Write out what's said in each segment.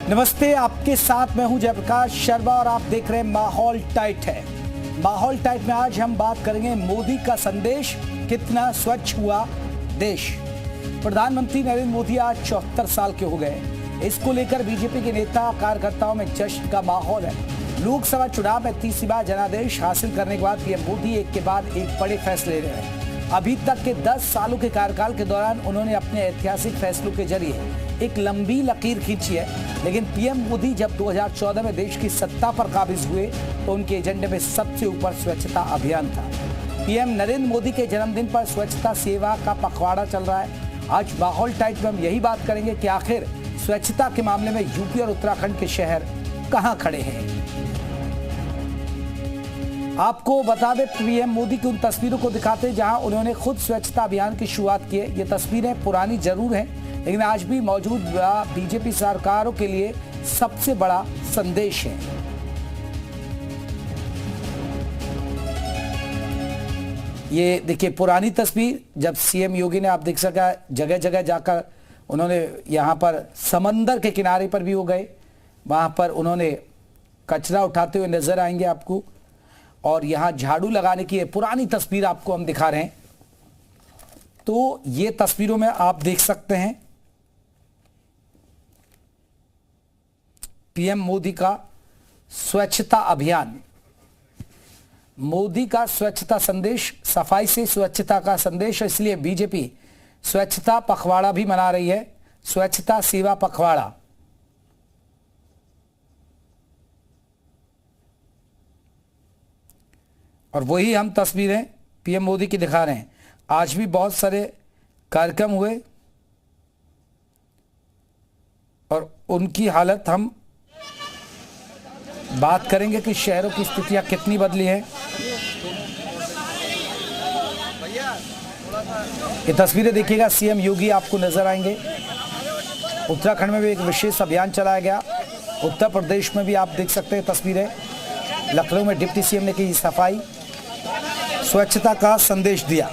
नमस्ते, आपके साथ मैं हूं जयप्रकाश शर्मा और आप देख रहे हैं माहौल टाइट है। माहौल टाइट में आज हम बात करेंगे मोदी का संदेश, कितना स्वच्छ हुआ देश। प्रधानमंत्री नरेंद्र मोदी आज 74 साल के हो गए। इसको लेकर बीजेपी के नेता कार्यकर्ताओं में जश्न का माहौल है। लोकसभा चुनाव में 30वीं बार जनादेश हासिल करने के बाद पीएम मोदी एक के बाद एक बड़े फैसले ले रहे हैं। अभी तक के 10 सालों के कार्यकाल के दौरान उन्होंने अपने ऐतिहासिक फैसलों के जरिए एक लंबी लकीर खींची है, लेकिन पीएम मोदी जब 2014 में देश की सत्ता पर काबिज हुए तो उनके एजेंडे में सबसे ऊपर स्वच्छता अभियान था। पीएम नरेंद्र मोदी के जन्मदिन पर स्वच्छता सेवा का पखवाड़ा चल रहा है। आज माहौल टाइट में हम यही बात करेंगे कि आखिर स्वच्छता के मामले में यूपी और उत्तराखंड के शहर कहां खड़े हैं। आपको बता दें, पीएम मोदी की उन तस्वीरों को दिखाते जहां उन्होंने खुद स्वच्छता अभियान की शुरुआत की है। ये तस्वीरें पुरानी जरूर हैं, लेकिन आज भी मौजूद बीजेपी सरकारों के लिए सबसे बड़ा संदेश है। ये देखिए पुरानी तस्वीर, जब सीएम योगी ने, आप देख सका, जगह जगह जाकर उन्होंने, यहां पर समंदर के किनारे पर भी वो गए, वहां पर उन्होंने कचरा उठाते हुए नजर आएंगे आपको, और यहां झाड़ू लगाने की पुरानी तस्वीर आपको हम दिखा रहे हैं। तो ये तस्वीरों में आप देख सकते हैं पीएम मोदी का स्वच्छता अभियान, मोदी का स्वच्छता संदेश, सफाई से स्वच्छता का संदेश। इसलिए बीजेपी स्वच्छता पखवाड़ा भी मना रही है, स्वच्छता सेवा पखवाड़ा। और वही हम तस्वीरें पीएम मोदी की दिखा रहे हैं। आज भी बहुत सारे कार्यक्रम हुए और उनकी हालत, हम बात करेंगे कि शहरों की स्थितियां कितनी बदली है। ये तस्वीरें देखिएगा, सीएम योगी आपको नजर आएंगे। उत्तराखंड में भी एक विशेष अभियान चलाया गया। उत्तर प्रदेश में भी आप देख सकते हैं तस्वीरें। लखनऊ में डिप्टी सीएम ने की सफाई, स्वच्छता का संदेश दिया।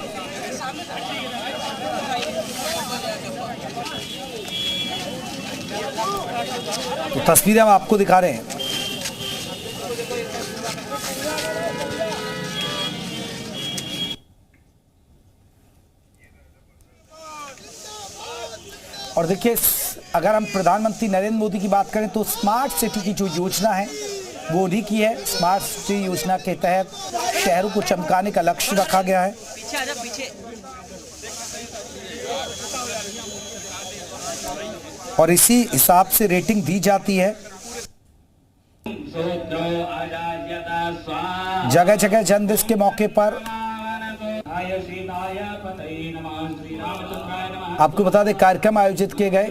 तो तस्वीरें हम आपको दिखा रहे हैं। और देखिए, अगर हम प्रधानमंत्री नरेंद्र मोदी की बात करें तो स्मार्ट सिटी की जो योजना है वो उन्हीं की है। स्मार्ट सिटी योजना के तहत शहरों को चमकाने का लक्ष्य रखा गया है। और इसी हिसाब से रेटिंग दी जाती है। जगह जगह जन्मदिन के मौके पर आपको बता दें कार्यक्रम आयोजित किए गए।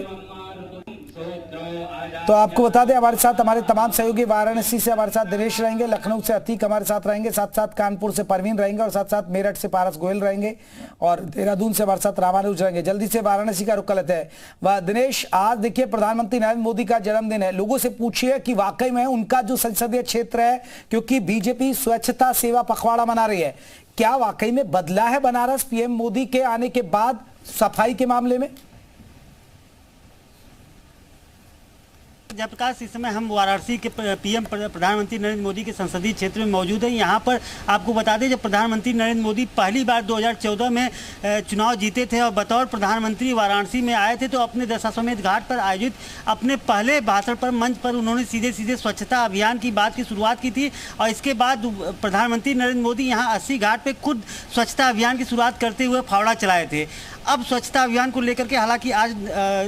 तो आपको बता दें, हमारे साथ हमारे तमाम सहयोगी वाराणसी से हमारे साथ दिनेश रहेंगे, लखनऊ से अतीक हमारे साथ रहेंगे, साथ साथ कानपुर से परवीन रहेंगे, और साथ साथ मेरठ से पारस गोयल रहेंगे, और देहरादून से हमारे साथ रामानुज रहेंगे। जल्दी से वाराणसी का रुख कर लेते हैं। वह दिनेश, आज देखिए प्रधानमंत्री नरेंद्र मोदी का जन्मदिन है। लोगों से पूछिए कि वाकई में उनका जो संसदीय क्षेत्र है, क्योंकि बीजेपी स्वच्छता सेवा पखवाड़ा मना रही है, क्या वाकई में बदला है बनारस पीएम मोदी के आने के बाद सफाई के मामले में? जयप्रकाश, इस समय हम वाराणसी के पीएम प्रधानमंत्री नरेंद्र मोदी के संसदीय क्षेत्र में मौजूद हैं। यहाँ पर आपको बता दें, जब प्रधानमंत्री नरेंद्र मोदी पहली बार 2014 में चुनाव जीते थे और बतौर प्रधानमंत्री वाराणसी में आए थे, तो अपने दशाश्वमेध घाट पर आयोजित अपने पहले भाषण पर, मंच पर उन्होंने सीधे सीधे स्वच्छता अभियान की बात की शुरुआत की थी। और इसके बाद प्रधानमंत्री नरेंद्र मोदी यहाँ 80 घाट पर खुद स्वच्छता अभियान की शुरुआत करते हुए फावड़ा चलाए थे। अब स्वच्छता अभियान को लेकर के हालांकि आज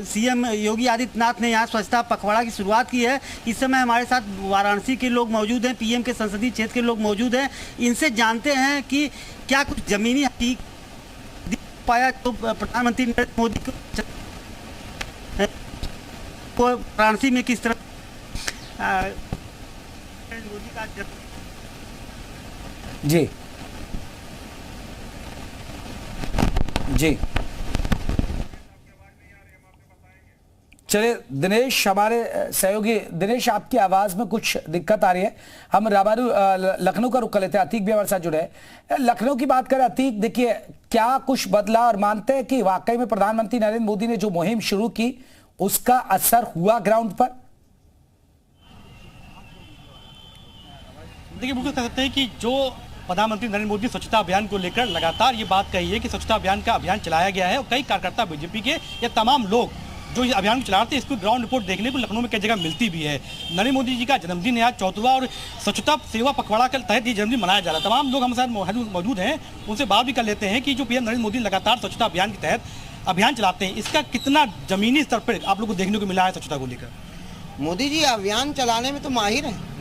सीएम योगी आदित्यनाथ ने यहाँ स्वच्छता पखवाड़ा की शुरुआत की है। इस समय हमारे साथ वाराणसी के लोग मौजूद हैं, पीएम के संसदीय क्षेत्र के लोग मौजूद हैं। इनसे जानते हैं कि क्या कुछ जमीनी हकीकत दिख पाया तो प्रधानमंत्री नरेंद्र मोदी को वाराणसी में किस तरह मोदी का जी जी चलिए दिनेश, हमारे सहयोगी दिनेश, आपकी आवाज में कुछ दिक्कत आ रही है। हम लखनऊ का रुख कर लेते हैं। अतीक भी हमारे साथ जुड़े हैं। लखनऊ की बात करें, अतीक, देखिए क्या कुछ बदला और मानते हैं कि वाकई में प्रधानमंत्री नरेंद्र मोदी ने जो मुहिम शुरू की उसका असर हुआ ग्राउंड पर? देखिए, बिल्कुल कह सकते हैं कि जो प्रधानमंत्री नरेंद्र मोदी स्वच्छता अभियान को लेकर लगातार ये बात कही है कि स्वच्छता अभियान का अभियान चलाया गया है और कई कार्यकर्ता बीजेपी के या तमाम लोग जो ये अभियान चला रहे थे, इसको ग्राउंड रिपोर्ट देखने को लखनऊ में कई जगह मिलती भी है। नरेंद्र मोदी जी का जन्मदिन है आज 14वां और स्वच्छता सेवा पखवाड़ा के तहत ये जन्मदिन मनाया जा रहा है। तमाम लोग हमारे साथ मौजूद हैं, उनसे बात भी कर लेते हैं कि जो पीएम नरेंद्र मोदी लगातार स्वच्छता अभियान के तहत अभियान चलाते हैं, इसका कितना जमीनी स्तर पर आप लोग को देखने को मिला है स्वच्छता को लेकर? मोदी जी अभियान चलाने में तो माहिर हैं।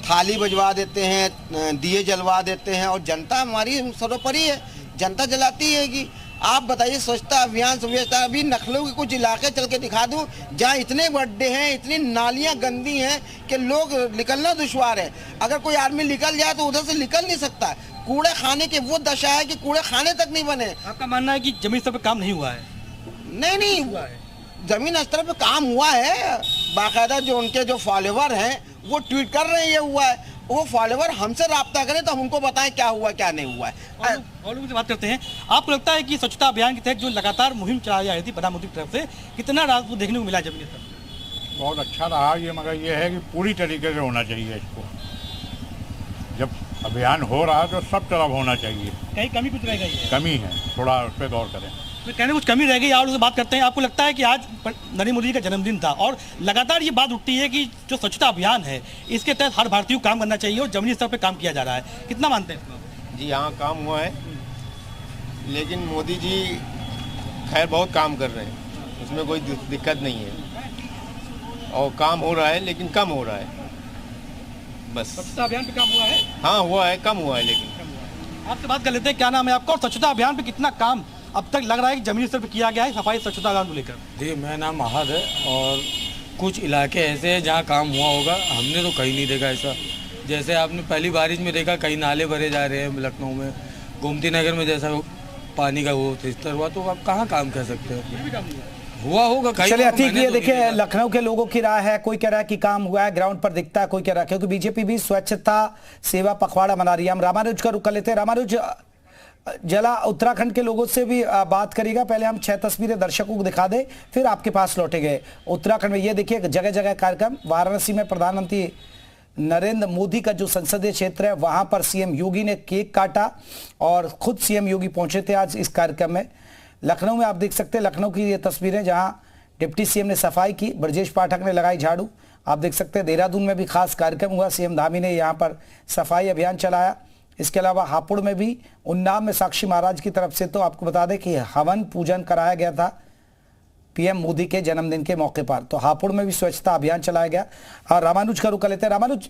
थाली बजवा देते हैं, दिए जलवा देते हैं और जनता हमारी सर्वोपरि है, जनता जलाती है कि आप बताइए स्वच्छता अभियान सुव्यवस्था। अभी लखनऊ के कुछ इलाके चल के दिखा दूं जहाँ इतने गड्ढे हैं, इतनी नालियाँ गंदी हैं कि लोग निकलना दुश्वार है। अगर कोई आदमी निकल जाए तो उधर से निकल नहीं सकता। कूड़े खाने की वो दशा है कि कूड़े खाने तक नहीं बने। आपका मानना है कि जमीन स्तर पर काम नहीं हुआ है? नहीं हुआ है, जमीन स्तर पे काम हुआ है। बाकायदा जो उनके जो फॉलोवर हैं वो ट्वीट कर रहे हैं ये हुआ है। वो फॉलोवर हमसे राब्ता करें तो हम उनको बताएं क्या हुआ क्या नहीं हुआ है। और लोगों से बात करते हैं। आपको लगता है कि स्वच्छता अभियान के तहत जो लगातार मुहिम चलाई जा रही थी प्रधानमंत्री की तरफ से, कितना रात को देखने को मिला जमीन स्तर? बहुत अच्छा रहा ये, मगर ये है कि पूरी तरीके से होना चाहिए इसको। जब अभियान हो रहा है तो सब तरफ होना चाहिए। कहीं कमी कुछ रह गई है? कमी है, थोड़ा उस पर गौर करें। तो कहने कुछ कमी रह गई। आप लोग से बात करते हैं। आपको लगता है कि आज नरेंद्र मोदी का जन्मदिन था और लगातार ये बात उठती है कि जो स्वच्छता अभियान है इसके तहत हर भारतीय को काम करना चाहिए और जमीनी स्तर पर काम किया जा रहा है, कितना मानते हैं इसमें? जी हाँ, काम हुआ है, लेकिन मोदी जी खैर बहुत काम कर रहे हैं, उसमें कोई दिक्कत नहीं है और काम हो रहा है, लेकिन कम हो रहा है बस। स्वच्छता अभियान पे काम हुआ है? हाँ हुआ है, कम हुआ है लेकिन। आपसे बात कर लेते हैं, क्या नाम है आपका और स्वच्छता अभियान पे कितना काम अब तक लग रहा है कि जमीनी स्तर पर किया गया है सफाई स्वच्छता अभियान को लेकर? देखिए, मेरा नाम अहद है और कुछ इलाके ऐसे हैं जहाँ काम हुआ होगा, हमने तो कहीं नहीं देखा ऐसा। जैसे आपने पहली बारिश में देखा कहीं नाले भरे जा रहे हैं लखनऊ में, गोमती नगर में जैसा पानी का वो स्तर हुआ, तो आप कहाँ काम कर सकते हो? हुआ होगा कहीं। चलिए ठीक है, देखिए लखनऊ के लोगों की राय है, कोई कह रहा है कि काम हुआ है, ग्राउंड पर दिखता है, कोई कह रहा है, क्योंकि बीजेपी भी स्वच्छता सेवा पखवाड़ा मना रही है। हम रामानुज का रुख कर लेते हैं। रामानुज, जला उत्तराखंड के लोगों से भी बात करिएगा। पहले हम 6 तस्वीरें दर्शकों को दिखा दें, फिर आपके पास लौटेंगे। उत्तराखंड में ये देखिए जगह जगह कार्यक्रम। वाराणसी में प्रधानमंत्री नरेंद्र मोदी का जो संसदीय क्षेत्र है वहां पर सीएम योगी ने केक काटा और खुद सीएम योगी पहुंचे थे आज इस कार्यक्रम में। लखनऊ में आप देख सकते हैं, लखनऊ की ये तस्वीरें जहां डिप्टी सीएम ने सफाई की, ब्रजेश पाठक ने लगाई झाड़ू। आप देख सकते हैं देहरादून में भी खास कार्यक्रम हुआ, सीएम धामी ने यहाँ पर सफाई अभियान चलाया। इसके अलावा हापुड़ में भी, उन्नाव में साक्षी महाराज की तरफ से तो आपको बता दें कि हवन पूजन कराया गया था पीएम मोदी के जन्मदिन के मौके पर। तो हापुड़ में भी स्वच्छता अभियान चलाया गया। और रामानुज का रुख कर लेते हैं। रामानुज,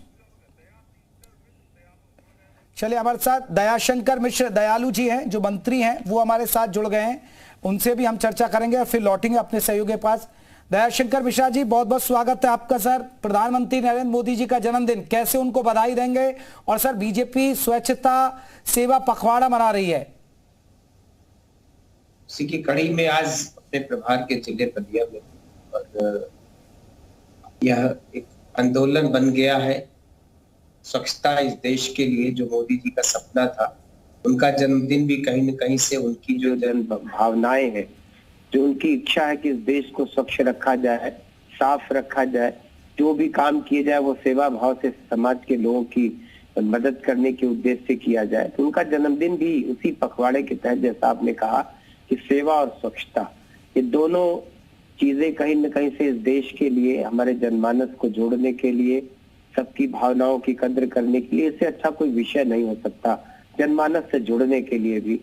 चलिए हमारे साथ दयाशंकर मिश्र दयालु जी हैं जो मंत्री हैं, वो हमारे साथ जुड़ गए हैं, उनसे भी हम चर्चा करेंगे और फिर लौटेंगे अपने सहयोगी के पास। दयाशंकर मिश्रा जी, बहुत बहुत स्वागत है आपका। सर, प्रधानमंत्री नरेंद्र मोदी जी का जन्मदिन, कैसे उनको बधाई देंगे? और सर, बीजेपी स्वच्छता सेवा पखवाड़ा मना रही है, उसी की कड़ी में आज अपने प्रभार के जिले बलिया में और यह एक आंदोलन बन गया है स्वच्छता इस देश के लिए, जो मोदी जी का सपना था। उनका जन्मदिन भी कहीं न कहीं से उनकी जो जन भावनाएं हैं, जो उनकी इच्छा है कि इस देश को स्वच्छ रखा जाए, साफ रखा जाए, जो भी काम किए जाए वो सेवा भाव से समाज के लोगों की मदद करने के उद्देश्य से किया जाए। तो उनका जन्मदिन भी उसी पखवाड़े के तहत, जैसा आपने कहा कि सेवा और स्वच्छता, ये दोनों चीजें कहीं न कहीं से इस देश के लिए, हमारे जनमानस को जोड़ने के लिए, सबकी भावनाओं की कद्र करने के लिए, इससे अच्छा कोई विषय नहीं हो सकता, जनमानस से जुड़ने के लिए भी।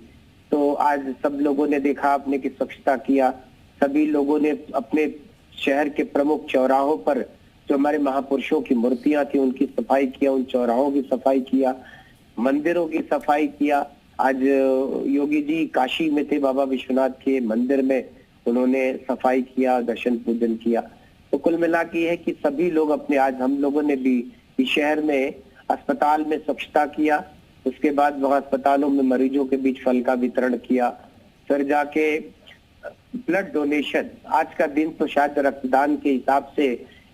तो आज सब लोगों ने देखा आपने कि स्वच्छता किया, सभी लोगों ने अपने शहर के प्रमुख चौराहों पर जो हमारे महापुरुषों की मूर्तियां थी उनकी सफाई किया, उन चौराहों की सफाई किया, मंदिरों की सफाई किया। आज योगी जी काशी में थे, बाबा विश्वनाथ के मंदिर में उन्होंने सफाई किया, दर्शन पूजन किया। तो कुल मिला के ये है कि सभी लोग अपने, आज हम लोगों ने भी इस शहर में अस्पताल में स्वच्छता किया, उसके बाद वहां अस्पतालों में मरीजों के बीच फल का वितरण किया, फिर जाके ब्लड डोनेशन। आज का दिन तो शायद रक्तदान के हिसाब से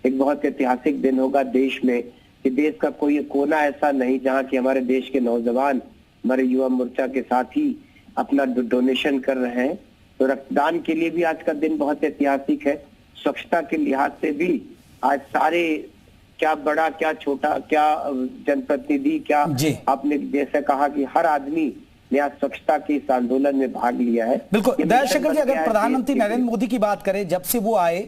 एक बहुत ऐतिहासिक दिन होगा देश में, कि देश का कोई कोना ऐसा नहीं जहाँ की हमारे देश के नौजवान, हमारे युवा मोर्चा के साथी अपना डोनेशन कर रहे हैं। तो रक्तदान के लिए भी आज का दिन बहुत ऐतिहासिक है। स्वच्छता के लिहाज से भी आज सारे क्या बड़ा क्या छोटा, क्या जनप्रतिनिधि, क्या जी। आपने जैसे कहा कि हर आदमी ने आज स्वच्छता के इस आंदोलन में भाग लिया है। बिल्कुल दयाशंकर जी, गया अगर है प्रधानमंत्री देश के नरेंद्र मोदी की बात करें, जब से वो आए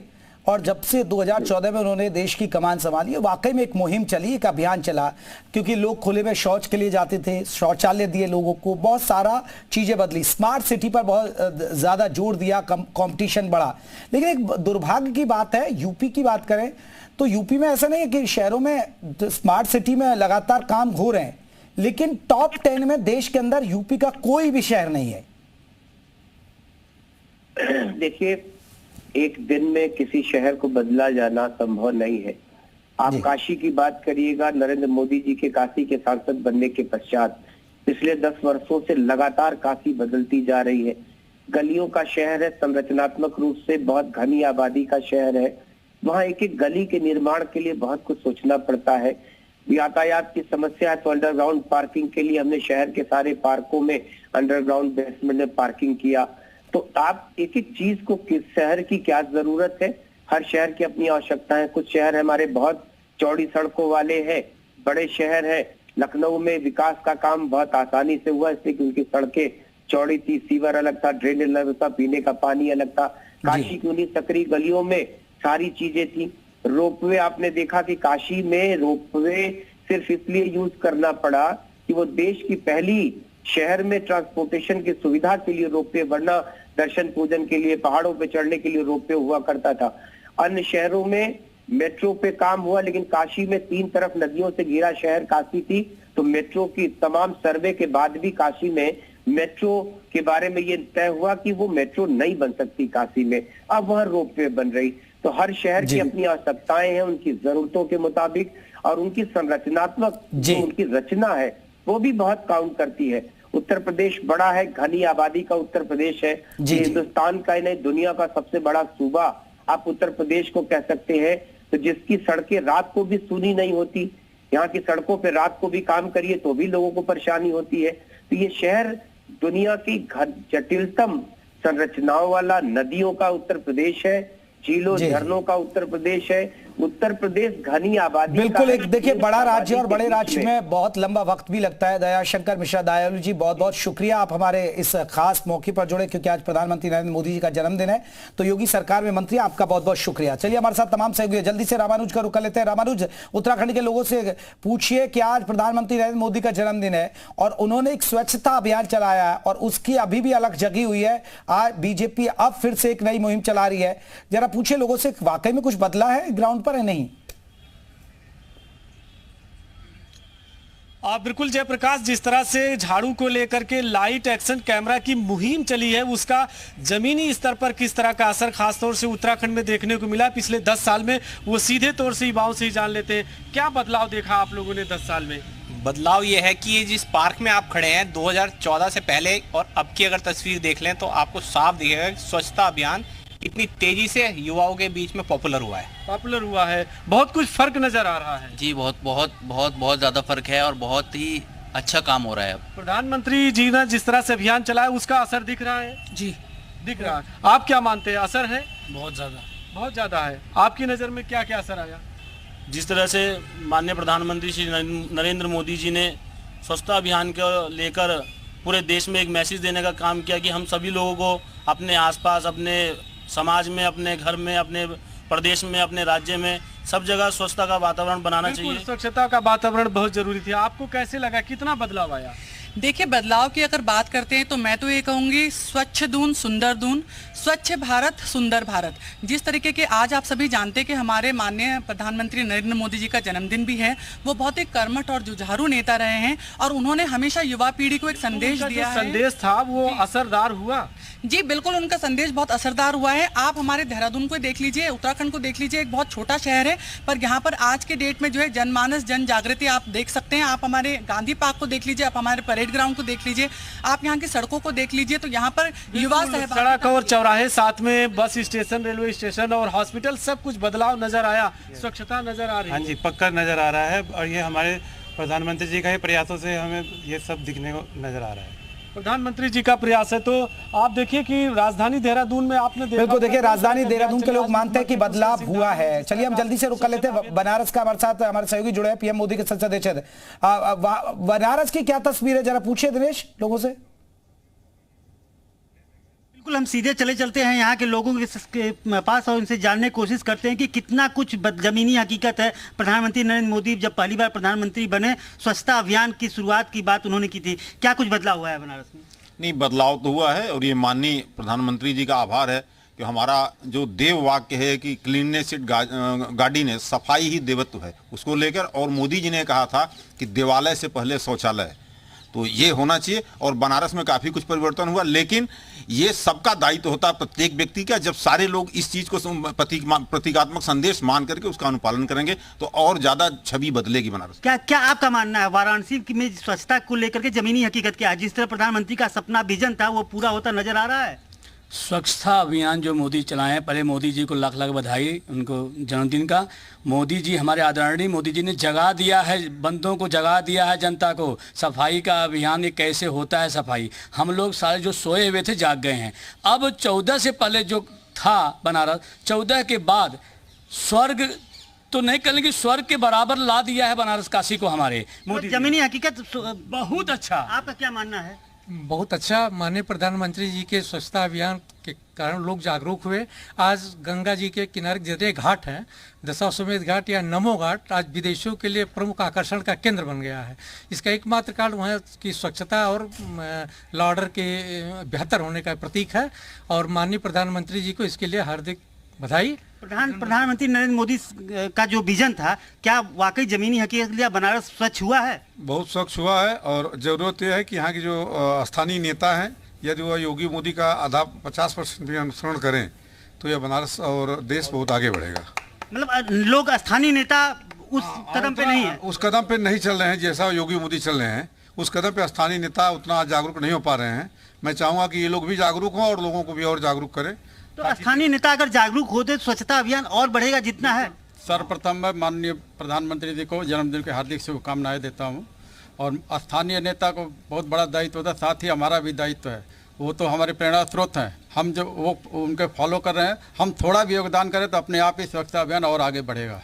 और जब से 2014 में उन्होंने देश की कमान संभाली, वाकई में एक मुहिम चली, एक अभियान चला, क्योंकि लोग खुले में शौच के लिए जाते थे, शौचालय दिए लोगों को, बहुत सारा चीजें बदली, स्मार्ट सिटी पर बहुत ज्यादा जोर दिया, कंपटीशन बढ़ा। लेकिन एक दुर्भाग्य की बात है, यूपी की बात करें तो यूपी में ऐसा नहीं है कि शहरों में स्मार्ट सिटी में लगातार काम हो रहे हैं, लेकिन टॉप 10 में देश के अंदर यूपी का कोई भी शहर नहीं है। देखिए, एक दिन में किसी शहर को बदला जाना संभव नहीं है। आप काशी की बात करिएगा, नरेंद्र मोदी जी के काशी के सांसद बनने के पश्चात पिछले 10 वर्षों से लगातार काशी बदलती जा रही है। गलियों का शहर है, संरचनात्मक रूप से बहुत घनी आबादी का शहर है। वहाँ एक एक गली के निर्माण के लिए बहुत कुछ सोचना पड़ता है। यातायात की समस्या है तो अंडरग्राउंड पार्किंग के लिए हमने शहर के सारे पार्कों में अंडरग्राउंड बेसमेंट में पार्किंग किया। तो आप एक एक चीज को, किस शहर की क्या जरूरत है, हर शहर की अपनी आवश्यकता है। कुछ शहर हमारे बहुत चौड़ी सड़कों वाले हैं, बड़े शहर है। लखनऊ में विकास का काम बहुत आसानी से हुआ, इसलिए क्योंकि सड़कें चौड़ी थी, सीवर अलग था, ड्रेन अलग था, पीने का पानी अलग था। काशी की उन्हीं सकरी गलियों में सारी चीजें थी। रोपवे, आपने देखा कि काशी में रोपवे सिर्फ इसलिए यूज करना पड़ा कि वो देश की पहली शहर में ट्रांसपोर्टेशन की सुविधा के लिए रोपवे, वरना दर्शन पूजन के लिए, पहाड़ों पे चढ़ने के लिए रोपवे हुआ करता था। अन्य शहरों में मेट्रो पे काम हुआ, लेकिन काशी में 3 तरफ नदियों से घिरा शहर काशी थी, तो मेट्रो की तमाम सर्वे के बाद भी काशी में मेट्रो के बारे में ये तय हुआ कि वो मेट्रो नहीं बन सकती काशी में। अब वहां रोपवे बन रही। तो हर शहर की अपनी आवश्यकताएं हैं, उनकी जरूरतों के मुताबिक, और उनकी संरचनात्मक जो उनकी रचना है वो भी बहुत काउंट करती है। उत्तर प्रदेश बड़ा है, घनी आबादी का उत्तर प्रदेश है, हिंदुस्तान का ही नहीं दुनिया का सबसे बड़ा सूबा आप उत्तर प्रदेश को कह सकते हैं। तो जिसकी सड़कें रात को भी सुनी नहीं होती, यहाँ की सड़कों पे रात को भी काम करिए तो भी लोगों को परेशानी होती है। तो ये शहर दुनिया की जटिलतम संरचनाओं वाला, नदियों का उत्तर प्रदेश है, झीलों झरनों का उत्तर प्रदेश है। उत्तर प्रदेश घनी आबादी, बिल्कुल एक देखिए बड़ा राज्य, और बड़े राज्य में बहुत लंबा वक्त भी लगता है। दयाशंकर मिश्रा दयालु जी, बहुत बहुत शुक्रिया, आप हमारे इस खास मौके पर जुड़े, क्योंकि आज प्रधानमंत्री नरेंद्र मोदी जी का जन्मदिन है, तो योगी सरकार में मंत्री, आपका बहुत बहुत शुक्रिया। चलिए हमारे साथ तमाम सहयोगी, जल्दी से रामानुज का रुख कर लेते हैं। रामानुज, उत्तराखंड के लोगों से पूछिए कि आज प्रधानमंत्री नरेंद्र मोदी का जन्मदिन है और उन्होंने एक स्वच्छता अभियान चलाया है और उसकी अभी भी अलग जगी हुई है। आज बीजेपी अब फिर से एक नई मुहिम चला रही है, जरा पूछिए लोगों से वाकई में कुछ बदला है ग्राउंड पर है नहीं? बिल्कुल जयप्रकाश, जिस तरह से झाड़ू को लेकर के लाइट एक्शन कैमरा की मुहिम चली है, उसका जमीनी स्तर पर किस तरह का असर खासतौर से उत्तराखंड में देखने को मिला पिछले 10 साल में, वो सीधे तौर से युवाओं से ही जान लेते हैं। क्या बदलाव देखा आप लोगों ने 10 साल में? बदलाव ये है कि ये जिस पार्क में आप खड़े हैं 2014 से पहले और अब की अगर तस्वीर देख लें तो आपको साफ दिखेगा कि स्वच्छता अभियान इतनी तेजी से युवाओं के बीच में पॉपुलर हुआ है। बहुत कुछ फर्क नजर आ रहा है। जी बहुत ज्यादा फर्क है और बहुत ही अच्छा काम हो रहा है। प्रधानमंत्री जी ने जिस तरह से अभियान चलाया उसका असर दिख रहा है? जी दिख रहा है। आप क्या मानते हैं, असर है? बहुत ज्यादा है। आपकी नजर में क्या क्या असर आया? जिस तरह से माननीय प्रधानमंत्री श्री नरेंद्र मोदी जी ने स्वच्छता अभियान को लेकर पूरे देश में एक मैसेज देने का काम किया कि हम सभी लोगों को अपने आसपास, अपने समाज में, अपने घर में, अपने प्रदेश में, अपने राज्य में, सब जगह स्वच्छता का वातावरण बनाना चाहिए। स्वच्छता का वातावरण बहुत जरूरी थी। आपको कैसे लगा, कितना बदलाव आया? देखिए, बदलाव की अगर बात करते हैं तो मैं तो ये कहूँगी स्वच्छ दून सुंदर दून, स्वच्छ भारत सुंदर भारत। जिस तरीके के आज आप सभी जानते हैं कि हमारे माननीय प्रधानमंत्री नरेंद्र मोदी जी का जन्मदिन भी है, वो बहुत ही कर्मठ और जुझारू नेता रहे हैं और उन्होंने हमेशा युवा पीढ़ी को एक संदेश दिया है। संदेश था वो असरदार हुआ? जी बिल्कुल, उनका संदेश बहुत असरदार हुआ है। आप हमारे देहरादून को देख लीजिए, उत्तराखंड को देख लीजिए, एक बहुत छोटा शहर है, पर यहाँ पर आज के डेट में जो है जनमानस जन जागृति आप देख सकते हैं। आप हमारे गांधी पार्क को देख लीजिए, आप हमारे परेड ग्राउंड को देख लीजिए, आप यहाँ की सड़कों को देख लीजिए, तो यहाँ पर युवा सड़क और चौराहे, साथ में बस स्टेशन, रेलवे स्टेशन और हॉस्पिटल, सब कुछ बदलाव नजर आया, स्वच्छता नजर आ रही है। हाँ जी, पक्का नजर आ रहा है और ये हमारे प्रधानमंत्री जी का ही प्रयासों से हमें ये सब दिखने को नजर आ रहा है। प्रधानमंत्री जी का प्रयास है। तो आप देखिए कि राजधानी देहरादून में आपने बिल्कुल देखिए, राजधानी देहरादून के लोग मानते हैं कि बदलाव हुआ है। चलिए हम जल्दी से रुक कर लेते हैं बनारस का, हमारे साथ हमारे सहयोगी जुड़े हैं पीएम मोदी के संसदीय क्षेत्र। बनारस की क्या तस्वीर है, जरा पूछिए दिनेश लोगों से। बिल्कुल, हम सीधे चलते हैं यहाँ के लोगों के पास और उनसे जानने की कोशिश करते हैं कि कितना कुछ जमीनी हकीकत है। प्रधानमंत्री नरेंद्र मोदी जब पहली बार प्रधानमंत्री बने, स्वच्छता अभियान की शुरुआत की बात उन्होंने की थी। क्या कुछ बदलाव हुआ है बनारस में? नहीं, बदलाव तो हुआ है और ये माननीय प्रधानमंत्री जी का आभार है कि हमारा जो देव वाक्य है कि क्लीननेस इट गार्डीनेस, सफाई ही देवत्व है, उसको लेकर, और मोदी जी ने कहा था कि देवालय से पहले शौचालय, तो ये होना चाहिए। और बनारस में काफ़ी कुछ परिवर्तन हुआ, लेकिन ये सबका दायित्व होता है प्रत्येक व्यक्ति का। जब सारे लोग इस चीज़ को प्रतीकात्मक संदेश मान करके उसका अनुपालन करेंगे तो और ज़्यादा छवि बदलेगी बनारस। क्या आपका मानना है वाराणसी में स्वच्छता को लेकर के जमीनी हकीकत क्या है? जिस तरह प्रधानमंत्री का सपना विजन था वो पूरा होता नजर आ रहा है? स्वच्छता अभियान जो मोदी चलाए, पहले मोदी जी को लाख लाख बधाई उनको जन्मदिन का। मोदी जी, हमारे आदरणीय मोदी जी ने जगा दिया है, बंदों को जगा दिया है, जनता को। सफाई का अभियान ये कैसे होता है सफाई, हम लोग सारे जो सोए हुए थे जाग गए हैं। अब 14 से पहले जो था बनारस, 14 के बाद स्वर्ग तो नहीं कहेंगे कि स्वर्ग के बराबर ला दिया है बनारस काशी को हमारे मोदी। जमीनी हकीकत बहुत अच्छा। आपका क्या मानना है? बहुत अच्छा। माननीय प्रधानमंत्री जी के स्वच्छता अभियान के कारण लोग जागरूक हुए। आज गंगा जी के किनारे जितने घाट हैं, दशाश्वमेध घाट या नमो घाट, आज विदेशियों के लिए प्रमुख आकर्षण का केंद्र बन गया है। इसका एकमात्र कारण वहाँ की स्वच्छता और लॉ ऑर्डर के बेहतर होने का प्रतीक है और माननीय प्रधानमंत्री जी को इसके लिए हार्दिक बधाई। प्रधानमंत्री नरेंद्र मोदी का जो विजन था, क्या वाकई जमीनी हकीकत लिया बनारस स्वच्छ हुआ है? बहुत स्वच्छ हुआ है और ज़रूरत यह है कि यहाँ के जो स्थानीय नेता हैं, यदि वह योगी मोदी का आधा 50% भी अनुसरण करें तो यह बनारस और देश बहुत आगे बढ़ेगा। मतलब लोग स्थानीय नेता उस कदम पे नहीं है, उस कदम पे नहीं चल रहे हैं जैसा योगी मोदी चल रहे हैं। उस कदम पे स्थानीय नेता उतना जागरूक नहीं हो पा रहे हैं। मैं चाहूँगा कि ये लोग भी जागरूक हों और लोगों को भी और जागरूक करें। तो स्थानीय नेता अगर जागरूक होते तो स्वच्छता अभियान और बढ़ेगा जितना है। सर्वप्रथम मैं माननीय प्रधानमंत्री जी को जन्मदिन की हार्दिक शुभकामनाएं देता हूं और स्थानीय नेता को बहुत बड़ा दायित्व होता है, साथ ही हमारा भी दायित्व है। वो तो हमारे प्रेरणा स्रोत हैं, हम जो वो उनके फॉलो कर रहे हैं, हम थोड़ा भी योगदान करें तो अपने आप ही स्वच्छता अभियान और आगे बढ़ेगा।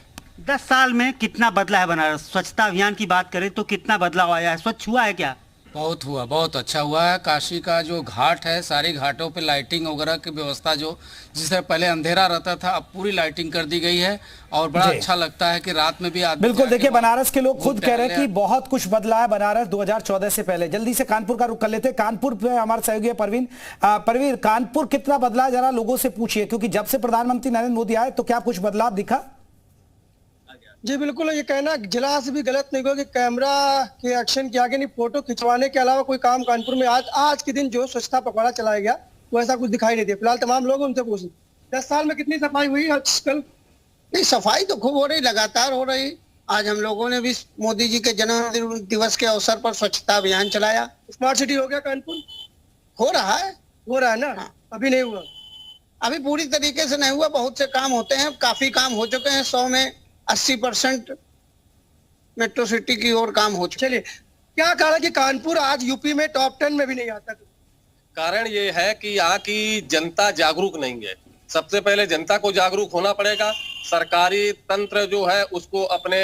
10 साल में कितना बदला है बनारस? स्वच्छता अभियान की बात करें तो कितना बदलाव आया है? स्वच्छ हुआ है क्या? बहुत हुआ, बहुत अच्छा हुआ है। काशी का जो घाट है, सारे घाटों पे लाइटिंग वगैरह की व्यवस्था, जो जिससे पहले अंधेरा रहता था अब पूरी लाइटिंग कर दी गई है और बड़ा अच्छा लगता है कि रात में भी आदमी। बिल्कुल, देखिए बनारस के लोग खुद कह रहे हैं कि बहुत कुछ बदला है बनारस 2014 से पहले। जल्दी से कानपुर का रुख कर लेते हैं। कानपुर पे हमारे सहयोगी है परवीन। परवीन, कानपुर कितना बदला जरा लोगों से पूछिए, क्योंकि जब से प्रधानमंत्री नरेंद्र मोदी आए तो क्या कुछ बदलाव दिखा? जी बिल्कुल, ये कहना जिला से भी गलत नहीं होगा कि कैमरा के एक्शन के आगे नहीं, फोटो खिंचवाने के अलावा कोई काम कानपुर में आज के दिन जो स्वच्छता पखवाड़ा चलाया गया वो ऐसा कुछ दिखाई नहीं दिया। फिलहाल तमाम लोग उनसे पूछें 10 साल में कितनी सफाई हुई आजकल? नहीं, सफाई तो खूब हो रही, लगातार हो रही। आज हम लोगों ने भी मोदी जी के जन्म दिवस के अवसर पर स्वच्छता अभियान चलाया। स्मार्ट सिटी हो गया कानपुर? हो रहा है ना? हाँ। अभी नहीं हुआ, अभी पूरी तरीके से नहीं हुआ। बहुत से काम होते हैं, काफी काम हो चुके हैं। 100 में 80% मेट्रो सिटी की ओर काम हो चुका। चलिए, क्या कारण है कि कानपुर आज यूपी में टॉप 10 में भी नहीं आता? कारण ये है कि यहाँ की जनता जागरूक नहीं है। सबसे पहले जनता को जागरूक होना पड़ेगा। सरकारी तंत्र जो है उसको अपने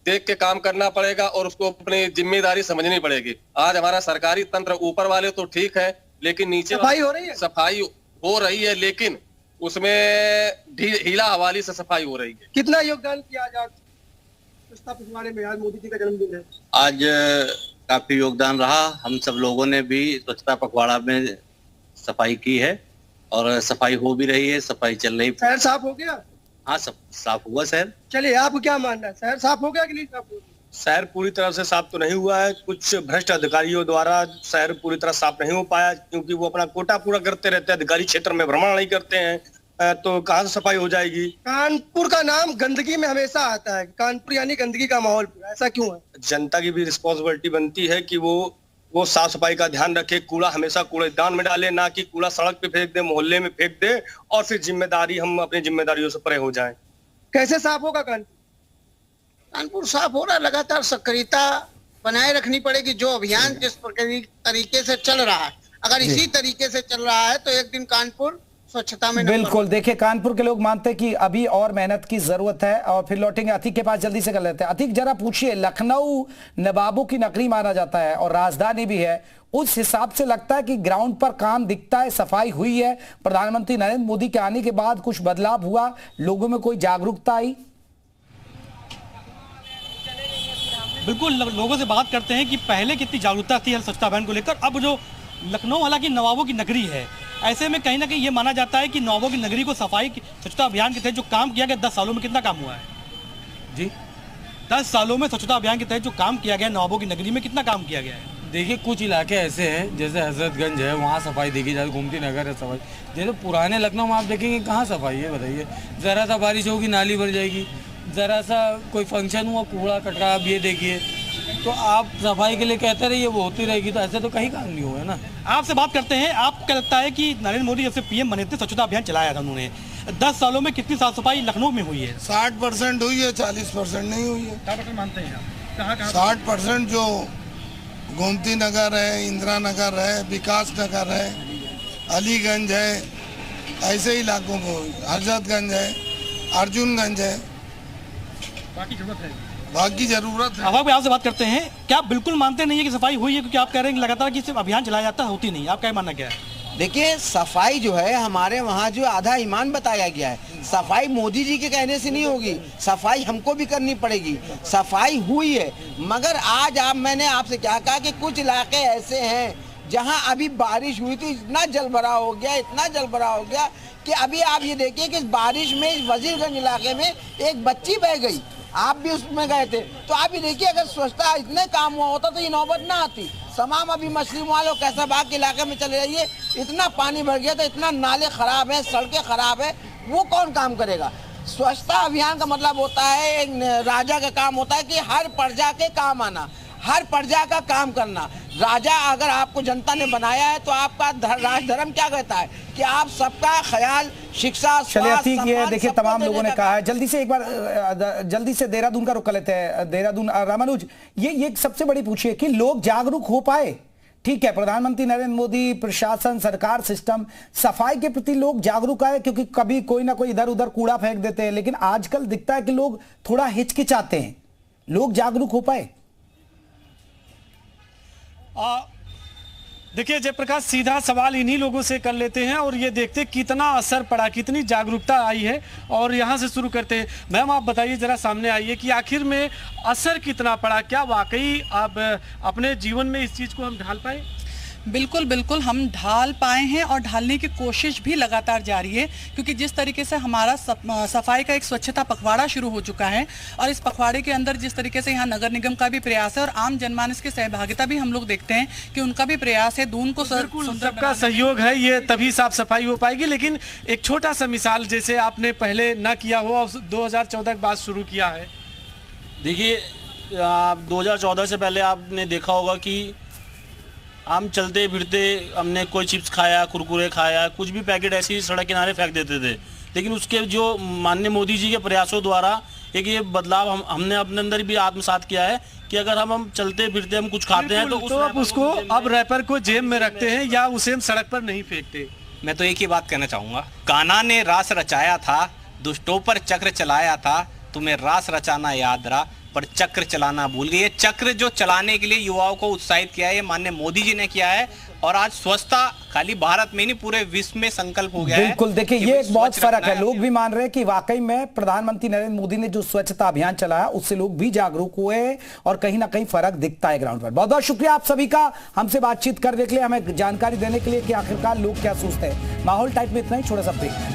देख के काम करना पड़ेगा और उसको अपनी जिम्मेदारी समझनी पड़ेगी। आज हमारा सरकारी तंत्र, ऊपर वाले तो ठीक है लेकिन नीचे सफाई हो रही है, सफाई हो रही है लेकिन उसमें हीला हवाली से सफाई हो रही है। कितना योगदान किया आज स्वच्छता पखवाड़े में? आज मोदी जी का जन्मदिन है, आज काफी योगदान रहा। हम सब लोगों ने भी स्वच्छता पखवाड़ा में सफाई की है और सफाई हो भी रही है, सफाई चल रही। शहर साफ हो गया? हाँ, सब साफ हुआ शहर। चलिए, आपको क्या मानना है, शहर साफ हो गया कि नहीं साफ हो गया? शहर पूरी तरह से साफ तो नहीं हुआ है। कुछ भ्रष्ट अधिकारियों द्वारा शहर पूरी तरह साफ नहीं हो पाया क्योंकि वो अपना कोटा पूरा करते रहते हैं, अधिकारी क्षेत्र में भ्रमण नहीं करते हैं, तो कहाँ से सफाई हो जाएगी? कानपुर का नाम गंदगी में हमेशा आता है, कानपुर यानी गंदगी का माहौल, ऐसा क्यों है? जनता की भी रिस्पॉन्सिबिलिटी बनती है कि वो साफ सफाई का ध्यान रखे। कूड़ा हमेशा कूड़ेदान में डाले, ना कि कूड़ा सड़क पे फेंक दे, मोहल्ले में फेंक दे और फिर हम अपनी जिम्मेदारियों से परे हो जाएं। कैसे साफ होगा कानपुर? कानपुर साफ हो रहा है लगातार। सक्रियता बनाए रखनी पड़ेगी। जो अभियान जिस तरीके से चल रहा है, अगर इसी तरीके से चल रहा है तो एक दिन कानपुर स्वच्छता में बिल्कुल। देखिए, कानपुर के लोग मानते हैं कि अभी और मेहनत की जरूरत है। और फिर लौटेंगे अतीक के पास, जल्दी से कर लेते हैं। अतीक, जरा पूछिए, लखनऊ नवाबों की नगरी माना जाता है और राजधानी भी है, उस हिसाब से लगता है कि ग्राउंड पर काम दिखता है, सफाई हुई है? प्रधानमंत्री नरेंद्र मोदी के आने के बाद कुछ बदलाव हुआ, लोगों में कोई जागरूकता आई? बिल्कुल, लोगों से बात करते हैं कि पहले कितनी जागरूकता थी स्वच्छता अभियान को लेकर। अब जो लखनऊ हालांकि नवाबों की नगरी है, ऐसे में कहीं ना कहीं ये माना जाता है कि नवाबों की नगरी को सफाई स्वच्छता अभियान के तहत जो काम किया गया 10 सालों में कितना काम हुआ है जी? 10 सालों में स्वच्छता अभियान के तहत जो काम किया गया नवाबों की नगरी में कितना काम किया गया है? देखिए, कुछ इलाके ऐसे हैं जैसे हजरतगंज है, वहाँ सफाई देखी जाए, गोमती नगर है सफाई। जैसे पुराने लखनऊ में आप देखेंगे कहाँ सफाई है, बताइए। ज़रा सा बारिश होगी नाली भर जाएगी, ज़रा सा कोई फंक्शन हुआ कूड़ा कचरा आप ये देखिए। तो आप सफाई के लिए कहते रहिए, वो होती रहेगी, तो ऐसे तो कहीं काम नहीं हुआ है ना। आपसे बात करते हैं, आपको क्या लगता है कि नरेंद्र मोदी जब से पीएम बने थे स्वच्छता अभियान चलाया था उन्होंने, 10 सालों में कितनी साफ सफाई लखनऊ में हुई है? 60% हुई है, 40% नहीं हुई है। क्या मानते हैं आप? 60% जो गोमती नगर है, इंदिरा नगर है, विकास नगर है, अलीगंज है, ऐसे इलाकों को, हजरतगंज है, अर्जुनगंज है, बाकी जरूरत है। अब आपसे बात करते हैं, क्या आप बिल्कुल मानते नहीं है कि सफाई हुई है? क्योंकि आप कह रहे हैं कि लगातार कि सिर्फ अभियान चलाया जाता है, होती नहीं। आप क्या मानना क्या है? देखिए, सफाई जो है हमारे वहाँ जो आधा ईमान बताया गया है, सफाई मोदी जी के कहने से नहीं होगी, सफाई हमको भी करनी पड़ेगी। सफाई हुई है, मगर आज मैंने आपसे क्या कहा कि कुछ इलाके ऐसे हैं जहाँ अभी बारिश हुई थी, इतना जल भराव हो गया, इतना जल भराव हो गया कि अभी आप ये देखिए कि इस बारिश में वजीरगंज इलाके में एक बच्ची बह गई। आप भी उसमें गए थे, तो आप ये देखिए, अगर स्वच्छता इतने काम हुआ होता तो ये नौबत ना आती। तमाम अभी मछली वालों कैसा बाग के इलाके में चले जाइए, इतना पानी भर गया था, इतना नाले खराब है, सड़कें खराब है, वो कौन काम करेगा? स्वच्छता अभियान का मतलब होता है, एक राजा का काम होता है कि हर प्रजा के काम आना, हर प्रजा का काम करना। राजा अगर आपको जनता ने बनाया है तो आपका राजधर्म क्या कहता है कि आप सबका ख्याल, शिक्षा, चलिए, ये देखिए तमाम लोगों ने कहा है। जल्दी से एक बार जल्दी से देहरादून का रुख कर लेते हैं। देहरादून, रामानुज, ये सबसे बड़ी पूछिए कि लोग जागरूक हो पाए? ठीक है, प्रधानमंत्री नरेंद्र मोदी, प्रशासन, सरकार, सिस्टम, सफाई के प्रति लोग जागरूक आए, क्योंकि कभी कोई ना कोई इधर उधर कूड़ा फेंक देते हैं, लेकिन आजकल दिखता है कि लोग थोड़ा हिचकिचाते हैं। लोग जागरूक हो पाए? देखिए जयप्रकाश, सीधा सवाल इन्हीं लोगों से कर लेते हैं और ये देखते कितना असर पड़ा, कितनी जागरूकता आई है। और यहाँ से शुरू करते हैं। मैम, आप बताइए, जरा सामने आइए कि आखिर में असर कितना पड़ा? क्या वाकई आप अपने जीवन में इस चीज़ को हम ढाल पाए? बिल्कुल बिल्कुल, हम ढाल पाए हैं और ढालने की कोशिश भी लगातार जारी है, क्योंकि जिस तरीके से हमारा सफाई का एक स्वच्छता पखवाड़ा शुरू हो चुका है और इस पखवाड़े के अंदर जिस तरीके से यहाँ नगर निगम का भी प्रयास है और आम जनमानस की सहभागिता भी हम लोग देखते हैं कि उनका भी प्रयास है। दून को सबका सहयोग है, ये तभी साफ सफाई हो पाएगी। लेकिन एक छोटा सा मिसाल, जैसे आपने पहले न किया हो और 2014 के बाद शुरू किया है। देखिए, 2014 से पहले आपने देखा होगा कि हम चलते फिरते हमने कोई चिप्स खाया, कुरकुरे खाया, कुछ भी पैकेट ऐसे ही सड़क किनारे फेंक देते थे। लेकिन उसके जो माननीय मोदी जी के प्रयासों द्वारा एक ये बदलाव हमने अपने अंदर भी आत्मसात किया है कि अगर हम चलते फिरते हम कुछ खाते हैं तो आप उसको अब रैपर को जेब में रखते हैं या उसे हम सड़क पर नहीं फेंकते। मैं तो एक ही बात कहना चाहूँगा, कान्हा ने रास रचाया था, दुष्टों पर चक्र चलाया था, तुम्हें रास रचाना याद रहा पर चक्र चलाना भूल गए। ये चक्र जो चलाने के लिए युवाओं को उत्साहित किया है, ये माननीय मोदी जी ने किया है। और आज स्वच्छता खाली भारत में नहीं, पूरे विश्व में संकल्प हो गया है। बिल्कुल, देखिए ये एक बहुत फर्क है। लोग भी मान रहे हैं कि वाकई में प्रधानमंत्री नरेंद्र मोदी ने जो स्वच्छता अभियान चलाया उससे लोग भी जागरूक हुए और कहीं ना कहीं फर्क दिखता है ग्राउंड पर। बहुत बहुत शुक्रिया आप सभी का हमसे बातचीत करने के लिए, हमें जानकारी देने के लिए कि आखिरकार लोग क्या सोचते हैं। माहौल टाइप में इतना ही, छोटा सा ब्रेक।